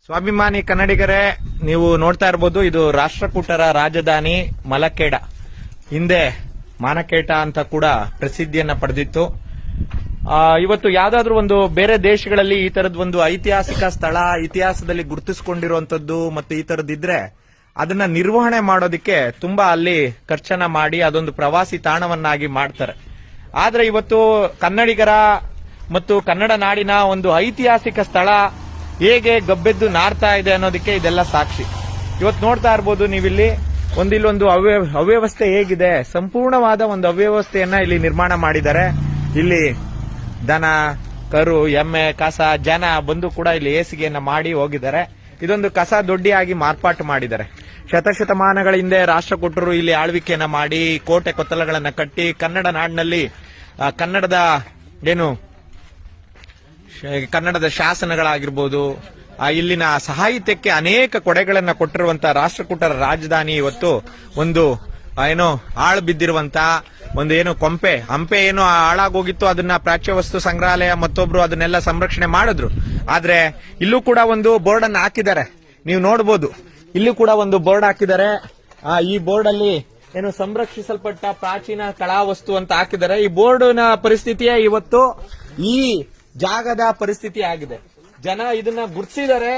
ಸ್ವಾಭಿಮಾನಿ ಕನ್ನಡಿಗರೇ, ನೀವು ನೋಡ್ತಾ ಇರಬಹುದು, ಇದು ರಾಷ್ಟ್ರಕೂಟರ ರಾಜಧಾನಿ ಮಲಖೇಡ. ಹಿಂದೆ ಮಾನಕೇಟ ಅಂತ ಕೂಡ ಪ್ರಸಿದ್ಧಿಯನ್ನ ಪಡೆದಿತ್ತು. ಇವತ್ತು ಯಾವ್ದಾದ್ರು ಒಂದು ಬೇರೆ ದೇಶಗಳಲ್ಲಿ ಈ ತರದ ಒಂದು ಐತಿಹಾಸಿಕ ಸ್ಥಳ ಇತಿಹಾಸದಲ್ಲಿ ಗುರುತಿಸಿಕೊಂಡಿರುವಂತದ್ದು ಮತ್ತು ಈ ತರದಿದ್ರೆ ಅದನ್ನ ನಿರ್ವಹಣೆ ಮಾಡೋದಕ್ಕೆ ತುಂಬಾ ಅಲ್ಲಿ ಖರ್ಚನ್ನ ಮಾಡಿ ಅದೊಂದು ಪ್ರವಾಸಿ ತಾಣವನ್ನಾಗಿ ಮಾಡ್ತಾರೆ. ಆದ್ರೆ ಇವತ್ತು ಕನ್ನಡಿಗರ ಮತ್ತು ಕನ್ನಡ ನಾಡಿನ ಒಂದು ಐತಿಹಾಸಿಕ ಸ್ಥಳ ಹೇಗೆ ಗಬ್ಬೆದ್ದು ನಾರ್ತಾ ಇದೆ ಅನ್ನೋದಕ್ಕೆ ಇದೆಲ್ಲ ಸಾಕ್ಷಿ. ಇವತ್ತು ನೋಡ್ತಾ ಇರ್ಬೋದು ನೀವಿಲ್ಲಿ ಇಲ್ಲೊಂದು ಅವ್ಯವಸ್ಥೆ ಹೇಗಿದೆ, ಸಂಪೂರ್ಣವಾದ ಒಂದು ಅವ್ಯವಸ್ಥೆಯನ್ನ ಇಲ್ಲಿ ನಿರ್ಮಾಣ ಮಾಡಿದ್ದಾರೆ. ಇಲ್ಲಿ ದನ, ಕರು, ಎಮ್ಮೆ, ಕಸ, ಜನ ಬಂದು ಕೂಡ ಇಲ್ಲಿ ಹೇಸಿಗೆಯನ್ನ ಮಾಡಿ ಹೋಗಿದ್ದಾರೆ. ಇದೊಂದು ಕಸ ದೊಡ್ಡಿಯಾಗಿ ಮಾರ್ಪಾಟು ಮಾಡಿದ್ದಾರೆ. ಶತಶತಮಾನಗಳ ಹಿಂದೆ ರಾಷ್ಟ್ರಕೂಟರು ಇಲ್ಲಿ ಆಳ್ವಿಕೆಯನ್ನ ಮಾಡಿ ಕೋಟೆ ಕೊತ್ತಲಗಳನ್ನ ಕಟ್ಟಿ ಕನ್ನಡ ನಾಡಿನಲ್ಲಿ ಕನ್ನಡದ ಶಾಸನಗಳಾಗಿರ್ಬೋದು, ಇಲ್ಲಿನ ಸಾಹಿತ್ಯಕ್ಕೆ ಅನೇಕ ಕೊಡೆಗಳನ್ನ ಕೊಟ್ಟಿರುವಂತಹ ರಾಷ್ಟ್ರಕೂಟರ ರಾಜಧಾನಿ ಇವತ್ತು ಒಂದು ಹಾಳು ಬಿದ್ದಿರುವಂತ ಹಂಪೆ ಹಾಳಾಗೋಗಿತ್ತು. ಅದನ್ನ ಪ್ರಾಚ್ಯ ವಸ್ತು ಸಂಗ್ರಹಾಲಯ ಮತ್ತೊಬ್ರು ಅದನ್ನೆಲ್ಲ ಸಂರಕ್ಷಣೆ ಮಾಡಿದ್ರು. ಆದ್ರೆ ಇಲ್ಲೂ ಕೂಡ ಒಂದು ಬೋರ್ಡ್ ಅನ್ನ ಹಾಕಿದ್ದಾರೆ, ನೀವು ನೋಡಬಹುದು. ಇಲ್ಲೂ ಕೂಡ ಒಂದು ಬೋರ್ಡ್ ಹಾಕಿದ್ದಾರೆ. ಈ ಬೋರ್ಡ್ ಅಲ್ಲಿ ಸಂರಕ್ಷಿಸಲ್ಪಟ್ಟ ಪ್ರಾಚೀನ ಕಲಾ ವಸ್ತು ಅಂತ ಹಾಕಿದ್ದಾರೆ. ಈ ಬೋರ್ಡ್ನ ಪರಿಸ್ಥಿತಿಯೇ ಇವತ್ತು ಈ ಜಾಗದ ಪರಿಸ್ಥಿತಿ ಆಗಿದೆ. ಜನ ಇದನ್ನ ಗುರ್ತಿಸಿದ್ದಾರೆ.